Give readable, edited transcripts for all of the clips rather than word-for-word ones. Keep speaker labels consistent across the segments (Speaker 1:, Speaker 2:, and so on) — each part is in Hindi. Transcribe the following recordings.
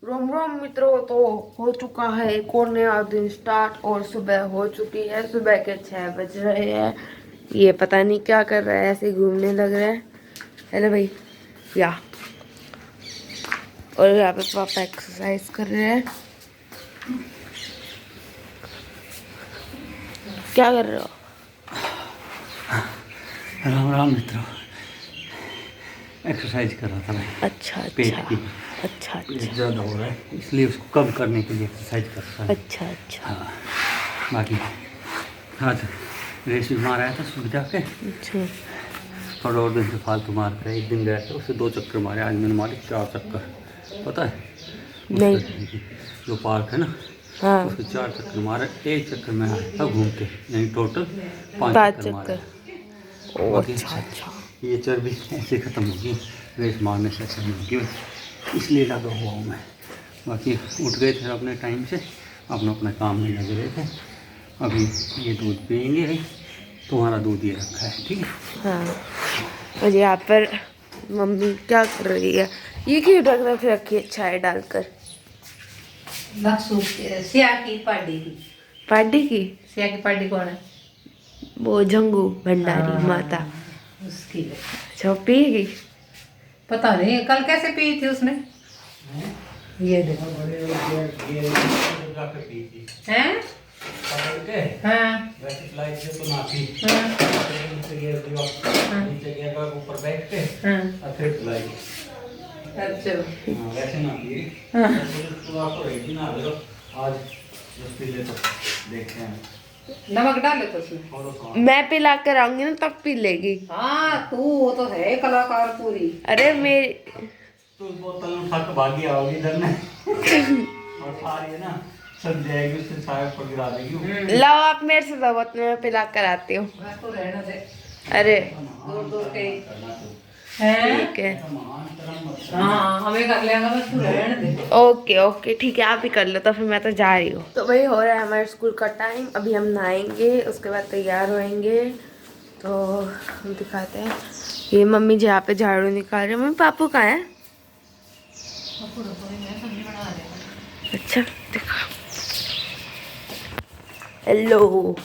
Speaker 1: रोम रोम मित्रों, तो हो चुका है एक और नया दिन स्टार्ट और सुबह हो चुकी है। सुबह के 6 बज रहे हैं। ये पता नहीं क्या कर रहा है, ऐसे घूमने लग रहा है। हेलो भाई या। और यहाँ पे पापा एक्सरसाइज कर रहे हैं। क्या कर रहे हो?
Speaker 2: राम राम मित्रों, एक्सरसाइज कर रहा था मैं।
Speaker 1: अच्छा
Speaker 2: पेट
Speaker 1: अच्छा
Speaker 2: की
Speaker 1: अच्छा
Speaker 2: पेट
Speaker 1: अच्छा
Speaker 2: ज़्यादा हो रहा है, इसलिए उसको कम करने के लिए एक्सरसाइज कर रहा है।
Speaker 1: अच्छा अच्छा
Speaker 2: हाँ, बाकी आज रेस भी मार आया था सुबह जाके।
Speaker 1: अच्छा।
Speaker 2: थोड़ा और दिन से फालतू मार कर एक दिन गया था, उससे 2 चक्कर मारे। आज मैंने मारे 4 चक्कर। पता है
Speaker 1: नहीं।
Speaker 2: उसका जो पार्क है ना,
Speaker 1: हाँ,
Speaker 2: उसके 4 चक्कर मारे। एक चक्कर में आया था घूम के, यानी टोटल 5
Speaker 1: 5
Speaker 2: चक्कर मारे।
Speaker 1: चक्कर। ओ
Speaker 2: बाकी
Speaker 1: अच्छा अच्छा।
Speaker 2: ये चर्बी ऐसे ख़त्म होगी, रेस मारने से ऐसे नहीं होगी, इसलिए लगा हुआ हूँ मैं। बाकी उठ गए थे अपने टाइम से, अपना अपने काम में लगे रहे थे। अभी ये दूध पियेंगे, तुम्हारा दूध ये रखा है, ठीक है।
Speaker 1: हाँ, और यहाँ पर मम्मी क्या कर रही है? ये क्यों रख रखी है चाय डालकर?
Speaker 3: सिया की पार्टी की।
Speaker 1: पार्टी की?
Speaker 3: सिया की पार्टी कौन है?
Speaker 1: वो जंगू भंडारी
Speaker 3: हाँ,
Speaker 1: माता।
Speaker 3: उसकी है।
Speaker 1: अच्छा, वो पिएगी?
Speaker 3: पता नहीं कल कैसे पी थी उसने। ये देखो हैं? हाँ
Speaker 2: ऊपर बैठ के
Speaker 3: हाँ
Speaker 2: फिर पिलाई।
Speaker 3: अच्छा
Speaker 2: वैसे ना पिए,
Speaker 3: हाँ।
Speaker 2: आज पी ले तो देखते हैं।
Speaker 3: नमक डाले तो उसमें।
Speaker 1: मैं पिला कर आऊंगी ना तब पी लेगी।
Speaker 3: हाँ तू तो है कलाकार पूरी।
Speaker 1: अरे मेरी
Speaker 2: तो बोतल उठा के भागी आओगी इधर में और सारी है ना सब जाएगी, उससे सारे पर गिरा देगी।
Speaker 1: लाओ आप मेरे से दो बोतल, मैं पिला कर आती हूँ।
Speaker 3: बस तो रहना दे।
Speaker 1: अरे
Speaker 3: दूर दूर के हैं।
Speaker 1: ठीक है,
Speaker 3: हाँ हमें कर लेगा, बस तू रहने दे।
Speaker 1: ओके ओके ठीक है, आप ही कर लो तो फिर मैं तो जा रही हूँ। तो वही हो रहा है हमारे स्कूल का टाइम। अभी हम नहाएंगे, उसके बाद तैयार होएंगे। तो हम दिखाते हैं। ये मम्मी जी यहाँ पे झाड़ू निकाल रहे हैं। मम्मी पापू कहाँ है? अच्छा देखो। हेलो,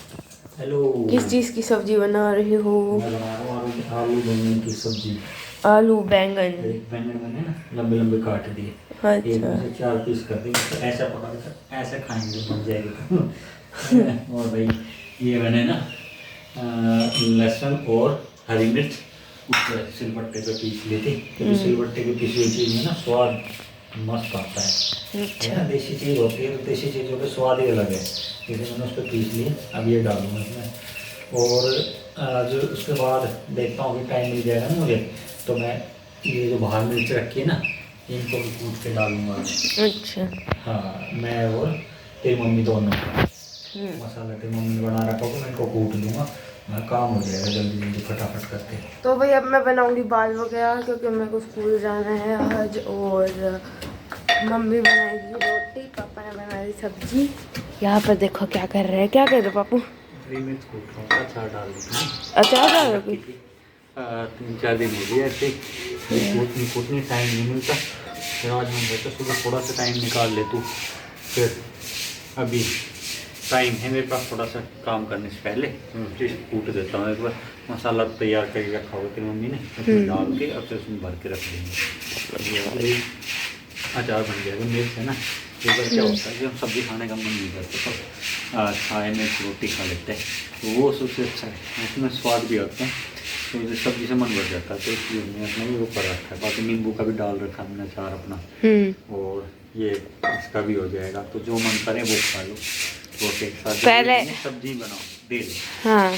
Speaker 2: हेलो,
Speaker 1: किस चीज़ की सब्जी बना रही हो?
Speaker 2: मैं बना रहा हूँ आलू बैंगन की सब्जी।
Speaker 1: आलू बैंगन।
Speaker 2: एक बैंगन मैंने ना लंबे लंबे काट दिए, एक
Speaker 1: अच्छा
Speaker 2: में से 4 पीस कर दिए। तो ऐसा पका कर ऐसे खाएंगे, बन जाएगी। और भाई ये मैंने ना लहसुन और हरी मिर्च उसको सिलबट्टे पे पीस ली थी, क्योंकि सिलबट्टे की पीसी हुई चीज़ में ना स्वाद मस्त आता है।
Speaker 1: अच्छा
Speaker 2: देसी चीज़ होती है तो देसी चीज़ों के स्वाद ही अलग है, इसलिए मैंने उस पर पीस लिए। अब ये डालूंगा इसमें। और जो उसके बाद देखता हूँ कि टाइम मिल जाएगा ना मुझे, तो मैं ये जो बाहर मिर्च रखी है ना, इनको भी कूट के डालूंगा आज।
Speaker 1: अच्छा।
Speaker 2: हाँ, मैं और तेरी मम्मी दोनों मसाला तेरी मम्मी ने बना रखा होगा, मैं इनको कूट लूँगा। मैं काम हो जाएगा जल्दी जल्दी फटाफट करके।
Speaker 1: तो भाई अब मैं बनाऊंगी बाल वगैरह, क्योंकि मेरे को स्कूल जाना है आज। और मम्मी बनाएगी रोटी, पापा ने बनाई सब्जी। यहाँ पर देखो क्या कर रहे हैं। क्या कर रहे हो पापू?
Speaker 2: हरी मिर्च कूट रहा हूँ, अचार डाल दूँगा।
Speaker 1: अचार डाल रहे हो?
Speaker 2: 3-4 दिन हो गए ऐसे कूटने टाइम नहीं मिलता। फिर आज हम बैठे सुबह थोड़ा सा टाइम निकाल ले तू, फिर अभी टाइम है मेरे पास थोड़ा सा काम करने से पहले चीज़ कूट देता हूँ। एक बार मसाला तैयार करके रखा हुआ तेरी मम्मी ने, उसमें डाल के अब से उसमें भर के रख देंगे। अचार बन जाएगा। मिर्च है ना, एक बार क्या होता है कि हम सब्ज़ी खाने का मन नहीं करता तो चाय में रोटी खा लेते हैं, तो वो सबसे अच्छा है, उसमें स्वाद भी आता है। तो मुझे सब्जी से मन भर जाता है, तो इसलिए हमने अपना भी वो कर रखा है। बाकी नींबू का भी डाल रखा हमने अचार अपना, और ये इसका भी हो जाएगा। तो जो मन करे वो खा लो, रोटी के साथ
Speaker 1: पहले
Speaker 2: सब्जी बनाओ डेली।
Speaker 1: हाँ,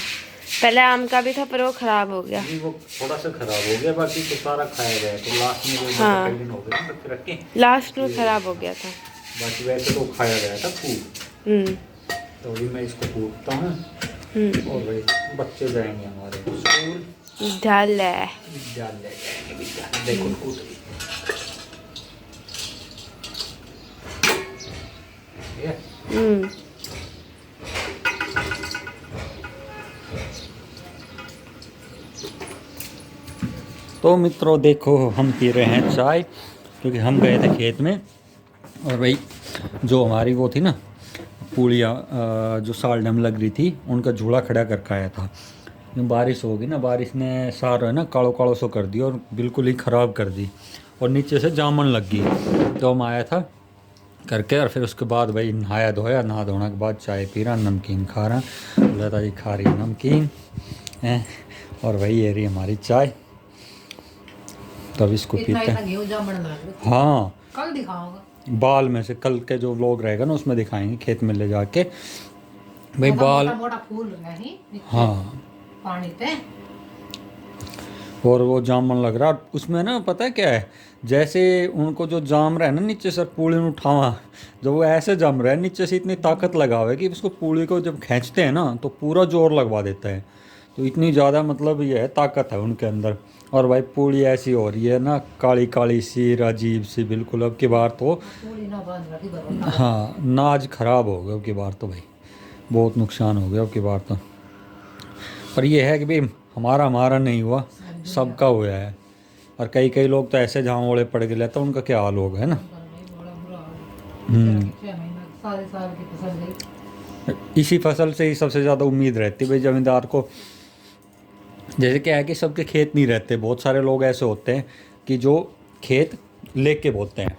Speaker 1: पहले आम का भी था पर वो खराब हो गया।
Speaker 2: नहीं, वो थोड़ा सा खराब हो गया, बाकी तो सारा खाया गया। तो लास्ट में जो
Speaker 1: हाँ,
Speaker 2: दिन हो गया रख रख के
Speaker 1: लास्ट में खराब हो गया था।
Speaker 2: बाकी वैसे तो खाया गया था खूब। तो अभी मैं इसको कूटता हूँ, और भाई बच्चे जाएंगे हमारे स्कूल,
Speaker 1: विद्यालय
Speaker 2: जाएंगे विद्यालय। देखो कूट तो मित्रों देखो, हम पी रहे हैं चाय, क्योंकि हम गए थे खेत में और भाई जो हमारी वो थी ना पूड़ियाँ जो सालडम लग रही थी उनका झूला खड़ा करके आया था। बारिश होगी ना, बारिश ने सारा है ना कालो कालो सो कर दिया और बिल्कुल ही ख़राब कर दी और नीचे से जामन लग गई। तो हम आया था करके और फिर उसके बाद भाई नहाया धोया, नहा धोने के बाद चाय पी रहा, नमकीन खा रहा, लता जी खा रही है नमकीन है और भाई ये रही हमारी चाय। तब इसको पीते हैं। हाँ
Speaker 3: कल दिखाऊंगा
Speaker 2: बाल में से, कल के जो व्लॉग रहेगा ना उसमें दिखाएंगे खेत में ले जाके भाई बाल।
Speaker 3: मोटा फूल नहीं
Speaker 2: हाँ
Speaker 3: पानी पे
Speaker 2: और वो जामन लग रहा उसमें ना, पता है क्या है, जैसे उनको जो जाम रहा है ना नीचे से पूड़ी में उठावा, जब वो ऐसे जम रहा है नीचे से इतनी ताकत लगावे कि उसको पूड़ी को जब खींचते हैं ना तो पूरा जोर लगवा देता है। तो इतनी ज़्यादा मतलब ये है ताकत है उनके अंदर। और भाई पूड़ी ऐसी हो रही है ना काली काली सी अजीब सी बिल्कुल। अब की बार तो हाँ नाज खराब हो गया अब की बार तो भाई, बहुत नुकसान हो गया अब की बार तो। पर ये है कि भाई हमारा नहीं हुआ, सबका हुआ है। और कई कई लोग तो ऐसे जहाँ ओले पड़ गए तो उनका क्या हाल होगा है ना। इसी फसल से ही सबसे ज़्यादा उम्मीद रहती है भाई ज़मींदार को। जैसे क्या है कि सबके खेत नहीं रहते, बहुत सारे लोग ऐसे होते हैं कि जो खेत लेके बोते हैं।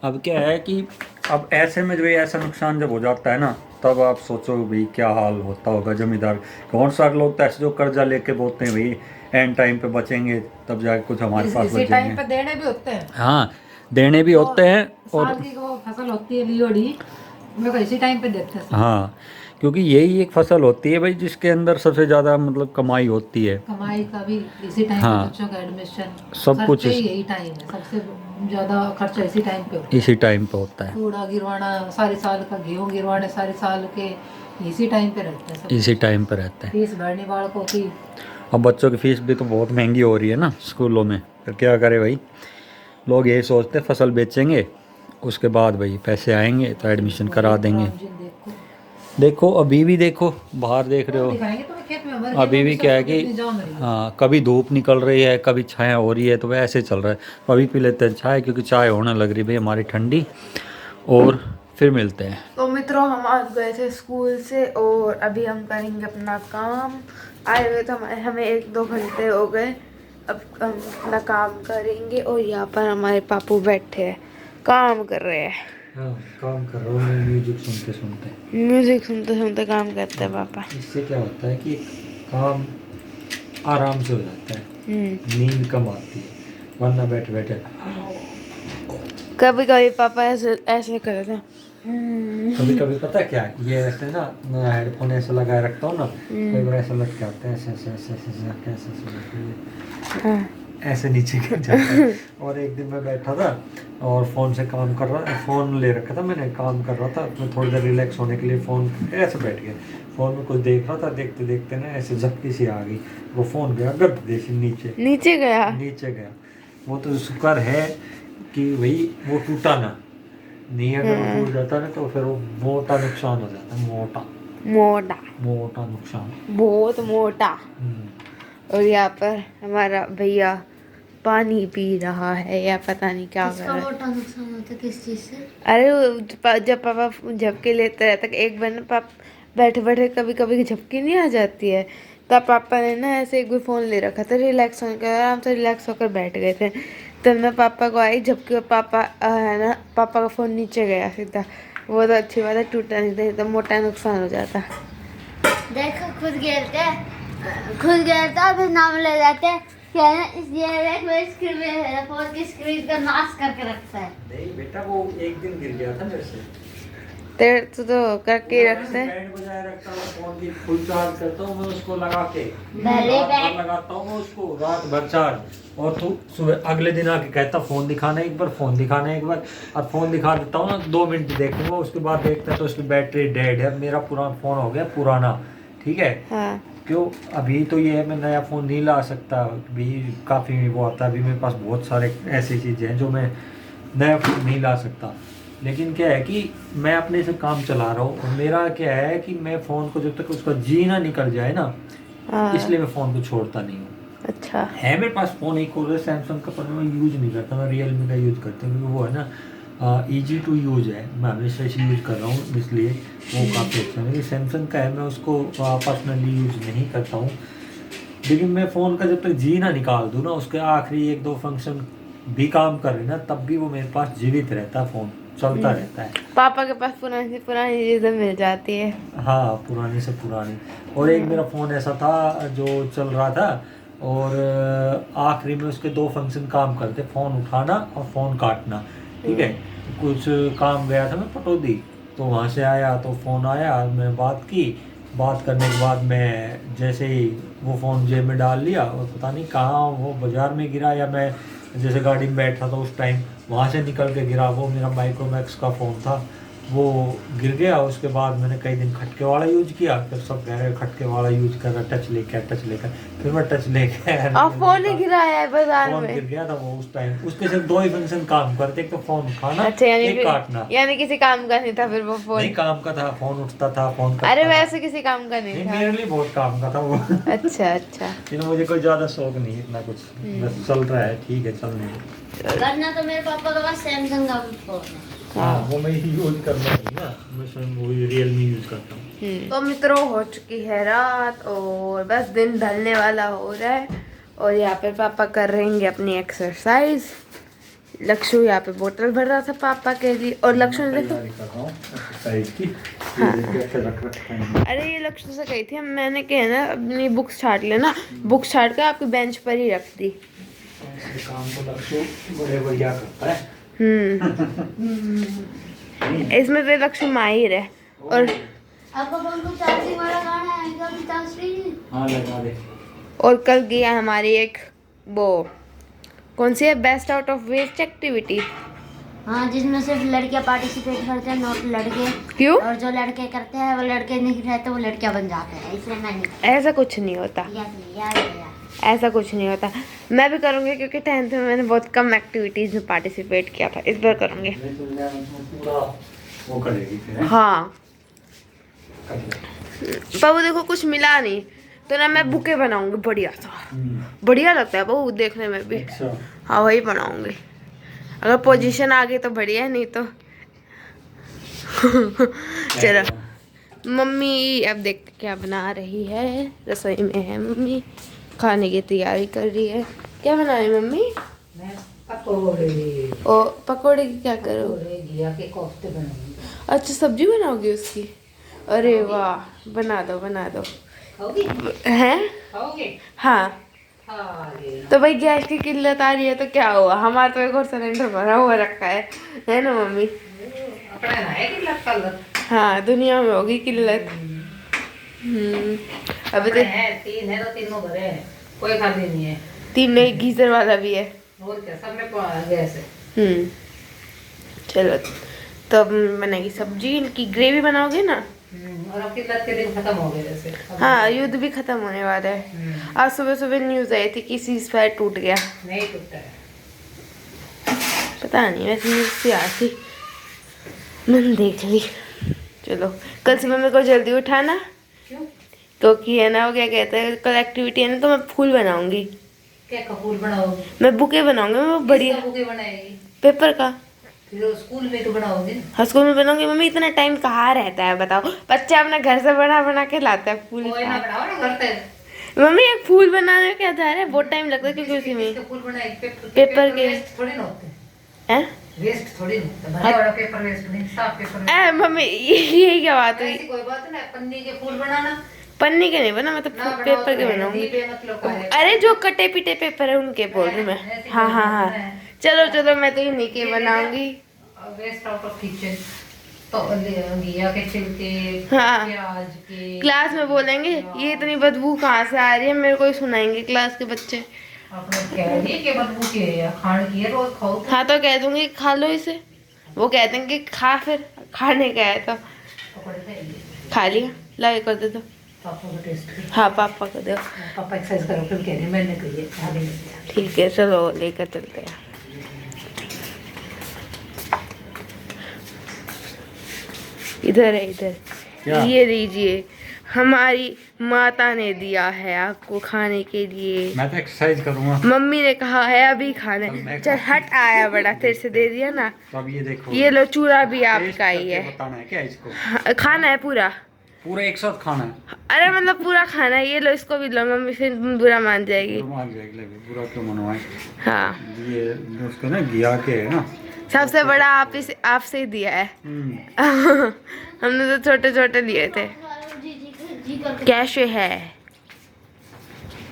Speaker 2: अब क्या है कि अब ऐसे में जो ऐसा नुकसान जब हो जाता है ना तब आप सोचो भाई क्या हाल होता होगा ज़मींदार। बहुत सारे लोग तो ऐसे जो कर्जा लेके बोलते हैं भाई एंड टाइम पे बचेंगे तब जाके कुछ हमारे पास बचेंगे।
Speaker 3: टाइम पे देने भी होते हैं।
Speaker 2: हाँ देने भी होते हैं और
Speaker 3: साल की वो फसल होती है लियोड़ी मेरे को इसी टाइम पे देते हैं।
Speaker 2: हाँ क्योंकि यही एक फसल होती है भाई जिसके अंदर सबसे ज़्यादा मतलब कमाई होती है।
Speaker 3: कमाई का भी इसी टाइम
Speaker 2: हाँ,
Speaker 3: पे बच्चों का एडमिशन
Speaker 2: सब कुछ
Speaker 3: यही टाइम है, सबसे ज़्यादा खर्चा इसी टाइम पे होता है।
Speaker 2: इसी टाइम पे होता है।
Speaker 3: कूड़ा गिरवाना सारे साल का, गेहूँ गिरवाने सारे साल के इसी टाइम पे रहते हैं।
Speaker 2: इसी टाइम पे रहता है।
Speaker 3: फीस भरने बालकों की,
Speaker 2: अब बच्चों की फीस भी तो बहुत महंगी हो रही है ना स्कूलों में। फिर क्या करे भाई, लोग यही सोचते फसल बेचेंगे उसके बाद भाई पैसे आएंगे तो एडमिशन करा देंगे। देखो अभी भी देखो बाहर देख रहे हो, अभी भी क्या है कि हाँ कभी धूप निकल रही है कभी छाया हो रही है, तो वैसे चल रहा है। तो अभी पी लेते हैं चाय क्योंकि चाय होने लग रही भाई हमारी ठंडी, और फिर मिलते हैं।
Speaker 1: तो मित्रों हम आज गए थे स्कूल से और अभी हम करेंगे अपना काम। आए हुए तो हमें 1-2 घंटे हो गए, अब हम अपना काम करेंगे। और यहाँ पर हमारे पापू बैठे हैं काम कर रहे हैं।
Speaker 2: हाँ काम कर रहा हूँ म्यूजिक सुनते सुनते
Speaker 1: काम करते हैं पापा।
Speaker 2: इससे क्या होता है कि काम आराम से हो जाता है, नींद कम आती है, वरना बैठे बैठे
Speaker 1: कभी कभी पापा ऐसे करते हैं।
Speaker 2: कभी कभी पता है क्या है, ये ऐसे ना मैं हेडफोन ऐसे लगाए रखता हूँ ना, कई बार ऐसा लटके आते हैं ऐसे नीचे गिर जाता है। और एक दिन मैं बैठा था और फ़ोन से काम कर रहा, फ़ोन ले रखा था मैंने, काम कर रहा था, मैं थोड़ी देर रिलैक्स होने के लिए फ़ोन ऐसे बैठ गया, फ़ोन में कुछ देख रहा था, देखते देखते ना ऐसे झपकी सी आ गई, वो फ़ोन गया गर्द देशी नीचे गया। वो तो शुक्र है कि भाई वो टूटा ना, नहीं अगर वो टूट जाता ना तो फिर वो मोटा नुकसान हो जाता, मोटा नुकसान,
Speaker 1: बहुत मोटा। और यहाँ पर हमारा भैया पानी पी रहा है या पता नहीं क्या कर रहा है।
Speaker 4: मोटा नुकसान होता है किस चीज़ से?
Speaker 1: अरे जब पापा झपकी लेते रहते, एक बार ना पापा बैठे बैठे कभी कभी झपकी नहीं आ जाती है, तब पापा ने ना ऐसे एक बार फ़ोन ले रखा था, रिलैक्स होने के आराम से रिलैक्स होकर बैठ गए थे। तब मैं पापा को आई झपकी और पापा है ना पापा का फ़ोन नीचे गया सीधा। वो तो अच्छी बात है टूटा नहीं था, तो मोटा नुकसान हो जाता।
Speaker 4: देखो खुद गिरता फिर नाम ले जाते हैं क्या है ना, इसलिए फोन की स्क्रीन का नाश करके रखता है।
Speaker 2: नहीं बेटा वो एक दिन गिर गया था मेरे से,
Speaker 1: तेरे तो करके रखते हैं।
Speaker 2: बैंड बजाए रखता हूँ, फोन की फुल चार्ज करता हूँ मैं उसको लगा के, लगाता हूँ मैं उसको रात भर चार्ज, और तू सुबह अगले दिन आके कहता फ़ोन दिखाना एक बार, और फ़ोन दिखा देता हूँ ना 2 मिनट देखूंगा, उसके बाद देखता तो उसकी बैटरी डेड है, मेरा पुराना फ़ोन हो गया पुराना, ठीक है। हाँ। क्यों अभी तो ये है मैं नया फ़ोन नहीं ला सकता, भी काफ़ी वो आता है, अभी मेरे पास बहुत सारे ऐसी चीज़ें हैं जो मैं नया फ़ोन नहीं ला सकता, लेकिन क्या है कि मैं अपने से काम चला रहा हूँ, और मेरा क्या है कि मैं फ़ोन को जब तक उसका जी ना निकल जाए ना, इसलिए मैं फ़ोन को छोड़ता नहीं हूँ। अच्छा है मेरे पास फ़ोन एक और सैमसंग का, पर मैं यूज़ नहीं करता, मैं रियलमी का यूज़ करता हूँ, क्योंकि वो है ना ईजी टू यूज है, मैं हमेशा इसे यूज कर रहा हूँ, इसलिए वो काफ़ी अच्छा है। सैमसंग का है, मैं उसको पर्सनली यूज नहीं करता हूँ, लेकिन मैं फ़ोन का जब तक जी ना निकाल दूँ ना, उसके आखिरी 1-2 फंक्शन भी काम कर रहे ना, तब भी वो मेरे पास जीवित रहता है, फ़ोन चलता रहता है।
Speaker 1: पापा के पास पुरानी से पुरानी चीज़ें मिल जाती है।
Speaker 2: हाँ, पुरानी से पुरानी। और एक मेरा फ़ोन ऐसा था जो चल रहा था, और आखिरी में उसके 2 फंक्शन काम करते, फ़ोन उठाना और फ़ोन काटना, ठीक है। कुछ काम गया था मैं पटौदी, तो वहाँ से आया तो फ़ोन आया, मैंने बात की, बात करने के बाद मैं जैसे ही वो फ़ोन जेब में डाल लिया, और पता नहीं कहाँ वो बाज़ार में गिरा, या मैं जैसे गाड़ी में बैठा था उस टाइम वहाँ से निकल के गिरा। वो मेरा माइक्रोमैक्स का फ़ोन था, वो गिर गया। उसके बाद मैंने कई दिन खटके वाला यूज किया, फिर सब कह रहे खटके वाला यूज कर रहा, टच लेकर, फिर मैं टच लेके
Speaker 1: और फोन ही गिराया है बाजार
Speaker 2: फोन
Speaker 1: में।
Speaker 2: गिर गया था वो उस टाइम। उसके सिर्फ 2 ही फंक्शन काम करते, एक तो फोन उठाना,
Speaker 1: अच्छा,
Speaker 2: एक काटना।
Speaker 1: यानी किसी काम का नहीं था फिर वो फोन?
Speaker 2: नहीं, काम का था, फोन उठता था, फोन करता
Speaker 1: अरे
Speaker 2: था।
Speaker 1: वैसे किसी काम का नहीं था?
Speaker 2: मेरे लिए बहुत काम का था वो।
Speaker 1: अच्छा अच्छा।
Speaker 2: लेकिन मुझे कोई ज्यादा शौक नहीं है इतना कुछ, बस चल रहा है, ठीक है चलने दो।
Speaker 4: वरना तो मेरे पापा के पास सैमसंग का भी फोन है।
Speaker 2: हाँ, वो मैं यूज करना नहीं ना, मैं स्वयं वो रियलमी यूज करता हूँ।
Speaker 1: तो मित्रों, हो चुकी है रात और बस दिन ढलने वाला हो रहा है, और यहाँ पे पापा कर रहेंगे अपनी एक्सरसाइज। लक्ष्य यहाँ पे बोतल भर रहा था पापा के लिए, और लक्ष्य ने देखो, अरे ये लक्ष्य से कही थी, मैंने कहा ना अपनी बुक्स छाट लेना, बुक्स छाट कर आपकी बेंच पर ही रख दी।
Speaker 2: काम तो लक्ष्य बड़े बढ़िया करता है।
Speaker 1: इसमें तो लक्ष्य माहिर है। और
Speaker 4: आपका फोन को चार्जिंग वाला गाना है क्या? अभी चार्ज नहीं?
Speaker 2: हाँ, लगा दे।
Speaker 1: और कल गया हमारी एक वो कौन सी है, best out of waste activity.
Speaker 4: हाँ, जिसमें सिर्फ लड़कियां पार्टिसिपेट करते हैं, नॉट लड़के।
Speaker 1: क्यों?
Speaker 4: और जो लड़के करते हैं वो लड़के नहीं रहते, वो लड़कियां बन जाते हैं, इसलिए मैं नहीं।
Speaker 1: ऐसा कुछ नहीं होता,
Speaker 4: यार
Speaker 1: ऐसा कुछ नहीं होता। मैं भी करूँगी, क्योंकि 10th में मैंने बहुत कम एक्टिविटीज़ में पार्टिसिपेट किया था, इस बार करूँगी।
Speaker 2: पूरा वो करेगी फिर।
Speaker 1: हाँ बाबू, देखो कुछ मिला नहीं तो ना मैं बुके बनाऊंगी बढ़िया सा, बढ़िया लगता है बाबू देखने में भी।
Speaker 2: अच्छा।
Speaker 1: हाँ, वही बनाऊंगी, अगर पोजीशन आ गई तो बढ़िया, नहीं तो चलो। मम्मी अब देख क्या बना रही है, रसोई में है मम्मी, खाने की तैयारी कर रही है। क्या बना रही मम्मी?
Speaker 3: पकोड़े।
Speaker 1: ओ, पकोड़े की क्या करो?
Speaker 3: घिया के कोफ्ते बनाऊंगी।
Speaker 1: अच्छा, सब्जी बनाओगी उसकी? अरे वाह, बना दो बना दो।
Speaker 3: खाओगी?
Speaker 1: हैं?
Speaker 3: खाओगे?
Speaker 1: हाँ।
Speaker 3: खा लेना।
Speaker 1: तो भाई गैस की किल्लत आ रही है तो क्या हुआ, हमारा तो एक और सिलेंडर भरा हुआ रखा है ना मम्मी?
Speaker 3: अपना ना है किल्लत कलर।
Speaker 1: हाँ, दुनिया में होगी किल्लत। अभी तो
Speaker 3: है 3 है तो तीनों भरे हैं, कोई खाली नहीं है।
Speaker 1: 3 नहीं, गीजर वाला भी है।
Speaker 3: और क्या, सब में गैस है।
Speaker 1: चलो, तो अब बनेगी सब्जी, इनकी ग्रेवी बनाओगे ना?
Speaker 3: और अब किल्लत के दिन खत्म हो गए वैसे।
Speaker 1: हाँ, युद्ध भी खत्म होने वाला है। आज सुबह सुबह न्यूज आई थी कि सीज़फायर टूट गया।
Speaker 3: नहीं टूटा है।
Speaker 1: पता नहीं, वैसे न्यूज से आई थी, मैंने देख ली। चलो, कल सुबह मेरे को जल्दी उठाना,
Speaker 3: क्यों?
Speaker 1: क्योंकि है ना वो क्या कहते हैं, कल एक्टिविटी है ना, तो मैं फूल बनाऊंगी।
Speaker 3: क्या कपूर बनाओगी?
Speaker 1: मैं बुके बनाऊंगी, मैं वो बढ़िया
Speaker 3: किसका बुके बनाएगी?
Speaker 1: पेपर का।
Speaker 3: फिर वो स्कूल में तो बनाओगी ना।
Speaker 1: हाँ, स्कूल में बनाऊंगी। मम्मी इतना टाइम कहाँ रहता है बताओ, बच्चा अपना घर से बना बना के लाता है फूल।
Speaker 3: कोई ना बनाओ ना करते हैं।
Speaker 1: मम्मी एक फूल बनाने में क्या जा रहा है, बहुत टाइम लगता है, क्योंकि उसी में
Speaker 3: किसके फूल बनाएगी?
Speaker 1: पेपर के।
Speaker 3: वेस्ट थोड़ी ना होते हैं।
Speaker 1: हैं?
Speaker 3: वेस्ट थोड़ी ना होता है, भरा वाला पेपर वेस्ट नहीं, साफ पेपर।
Speaker 1: ए मम्मी, यही क्या बात हुई?
Speaker 3: ऐसी कोई बात ना, पन्नी के फूल बनाना
Speaker 1: पन्नी के नहीं बना, मैं तो पेपर के बनाऊंगी। अरे जो कटे पिटे पेपर है उनके बोल रही मैं। हाँ हाँ हाँ, चलो चलो, मैं तो इन्हीं के बनाऊंगी।
Speaker 3: वेस्ट आउट ऑफ किचन तो घिया के छिलके,
Speaker 1: हाँ।
Speaker 3: प्याज के।
Speaker 1: क्लास में बोलेंगे ये इतनी बदबू कहाँ से आ रही है, मेरे को ही सुनाएंगे क्लास के बच्चे।
Speaker 3: आपने कह दिए कि बदबू की है या खाने की है, रोज खाओ तो।
Speaker 1: हाँ, तो कह दूंगी खा लो इसे, वो कहते हैं कि खा, फिर खाने का है तो
Speaker 3: पकौड़े खाइए।
Speaker 1: खा लिया, ला कर दे दो।
Speaker 3: पापा को टेस्ट।
Speaker 1: हाँ, पापा को दो।
Speaker 3: पापा एक्सरसाइज करो, फिर कह रहे मैंने कही है आगे नहीं।
Speaker 1: ठीक है, चलो लेकर चलते हैं। इधर है, इधर
Speaker 2: क्या?
Speaker 1: ये लीजिए, हमारी माता ने दिया है आपको खाने के लिए।
Speaker 2: मैं तो एक्सरसाइज करूँगा।
Speaker 1: मम्मी ने कहा है अभी खाना है। चल हट, आया बड़ा, तेरे से दे दिया ना।
Speaker 2: तो अब ये देखो,
Speaker 1: ये लो चूड़ा भी
Speaker 2: टेस्ट
Speaker 1: आपका ही
Speaker 2: करके
Speaker 1: है।
Speaker 2: बताना है क्या इसको?
Speaker 1: हाँ, खाना है पूरा।
Speaker 2: पूरा एक साथ खाना है?
Speaker 1: अरे मतलब पूरा खाना है। ये लो, इसको भी लो, मम्मी फिर बुरा मान जाएगी।
Speaker 2: पूरा क्यों मनवाए?
Speaker 1: हाँ,
Speaker 2: ये उसको ना घिया के है ना,
Speaker 1: सबसे बड़ा आपसे ही दिया है। हमने तो छोटे छोटे लिए थे। कैसे है?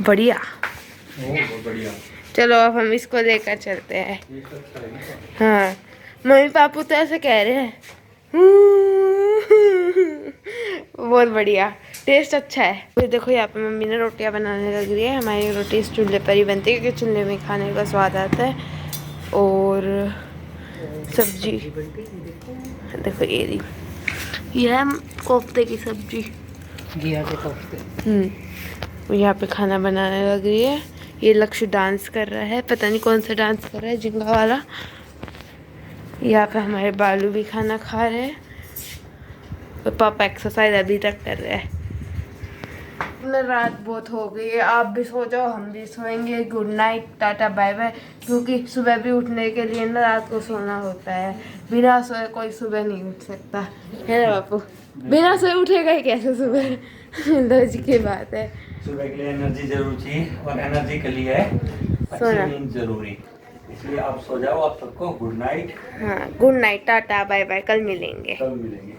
Speaker 1: बढ़िया।
Speaker 2: बहुत बढ़िया।
Speaker 1: चलो अब हम इसको लेकर चलते हैं।
Speaker 2: ये सब अच्छा है ना?
Speaker 1: हाँ, मम्मी पापू तो ऐसे कह रहे हैं। बहुत बढ़िया, टेस्ट अच्छा है। तो देखो यहाँ पे मम्मी ने रोटियां बनाने लग रही है। हमारी रोटी इस चूल्हे पर ही बनती है क्योंकि चूल्हे में खाने का स्वाद आता है। और सब्जी देखो, ये रही, ये है कोफ्ते की सब्जी।
Speaker 3: घिया के कोफ्ते।
Speaker 1: यहाँ पे खाना बनाने लग रही है। ये लक्ष्य डांस कर रहा है, पता नहीं कौन सा डांस कर रहा है, जिंगा वाला। यहाँ पे हमारे बालू भी खाना खा रहे हैं और पापा एक्सरसाइज अभी तक कर रहे हैं। रात बहुत हो गई है, आप भी सो जाओ, हम भी सोएंगे। Good night, tata bye bye. क्योंकि सुबह भी उठने के लिए ना रात को सोना होता है। बिना सोए कोई सुबह नहीं उठ सकता है ना बापू? बिना सोए उठेगा ही कैसे सुबह? लॉजिक की बात है।
Speaker 2: सुबह के लिए एनर्जी जरूर चाहिए और एनर्जी के लिए
Speaker 1: सोना।
Speaker 2: अच्छी नींद जरूरी, इसलिए आप सो जाओ। आप सबको गुड नाइट।
Speaker 1: हाँ, good night, tata bye bye, कल मिलेंगे।
Speaker 2: कल मिलेंगे।